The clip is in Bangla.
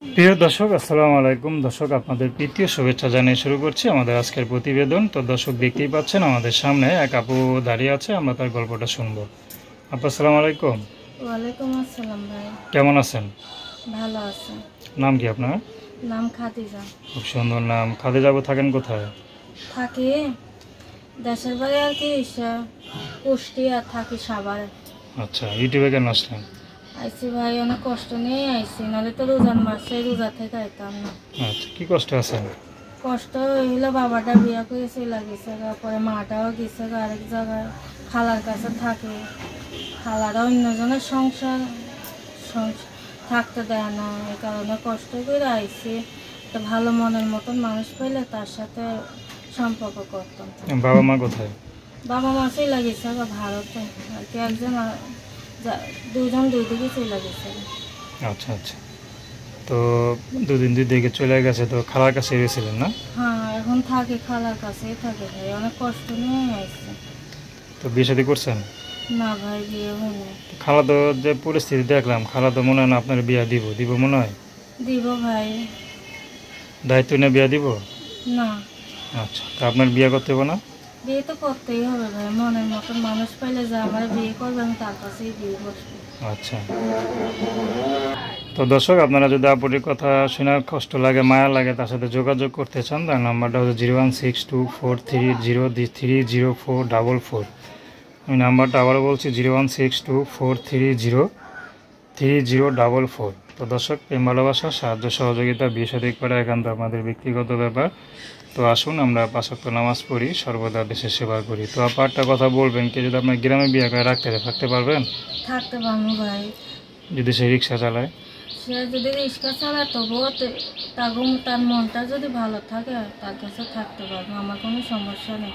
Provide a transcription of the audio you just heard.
প্রিয় দর্শক, আসসালামু আলাইকুম। দর্শক, আপনাদের প্রীতীয় শুভেচ্ছা জানিয়ে শুরু করছি আমাদের আজকের প্রতিবেদন। তো দর্শক, দেখতেই পাচ্ছেন আমাদের সামনে এক আপু দাঁড়িয়ে আছে, আমরা তার গল্পটা শুনবো। আপু, আসসালামু আলাইকুম। ওয়ালাইকুম আসসালাম ভাই। কেমন আছেন? ভালো আছে। নাম কি আপনার? নাম খাদিজা। খুব সুন্দর নাম। খাদিজা আপু, থাকেন কোথায়? থাকি দেশের বাড়ি আর কি কুষ্টিয়া, থাকি সাভারে। আচ্ছা, ইউটিউবে কেন আসলেন? আইসি ভাই, অনেক কষ্ট নিয়ে আইসি, নাহলে তো রোজার মাসে রোজা থেকে আইতাম না। আচ্ছা, কি কষ্টে আছেন? কষ্ট হইলো, বাবাটা বিয়া করে চলে গেছে, তারপরে মাটাও গেছে আরেক জায়গায়, খালার কাছে থাকে। খালারা অন্যজনের সংসার থাকতে দেয় না, এই কারণে কষ্ট করে আইসি। একটা ভালো মনের মতন মানুষ পেলে তার সাথে সম্পর্ক করতাম। বাবা মা কোথায়? বাবা মা চলে গেছে ভারতে আর কি, একজন দুজন দুই দিকে চলে গেছে। আচ্ছা আচ্ছা। তো দুদিন দুই দিকে চলে গেছে, তো খালার কাছে গেছিলেন না? হ্যাঁ, এখন থাকে, খালার কাছেই থাকে ভাই, অনেক কষ্ট নিয়ে আসছে। তো বিয়ে শাদী করছেন? না ভাই, বিয়ে হয়নি। খালা তো যে পরিস্থিতি দেখলাম, খালা তো মনে হয় না আপনার বিয়া দিব মনে হয়। দিব ভাই। দায়িত্ব নিয়ে বিয়া দিব? না, আচ্ছা, তা আপনার বিয়ে করতে হবে না? বিয়ে তো করতেই হবে ভাই, মনের মতন মানুষ পাইলে যে আমার বিয়ে করবে আমি তার কাছেই বিয়ে বসবো। আচ্ছা। তো দর্শক, আপনারা যদি আপুটির কথা শুনে কষ্ট লাগে, মায়া লাগে, তার সাথে যোগাযোগ করতে চান, তার নাম্বারটা হচ্ছে 01624300444। আমি নাম্বারটা আবারও বলছি, 01624303044। তো দর্শক, প্রেম ভালোবাসা, সাহায্য সহযোগিতা, বিয়ে শাদী করা একান্ত আপনাদের ব্যক্তিগত ব্যাপার। তো আসুন, আমরা 5 ওয়াক্ত নামাজ পড়ি, সর্বদা দেশের সেবা করি। তো আপা, একটা কথা বলবেন, কে যদি আপনার গ্রামে বিয়ে করে থাকতে পারবেন? থাকতে পারবো ভাই। যদি সে রিক্সা চালায়? সে যদি রিক্সা চালায় তবুও তার মনটা যদি ভালো থাকে তার কাছে থাকতে পারবো, আমার কোনো সমস্যা নেই।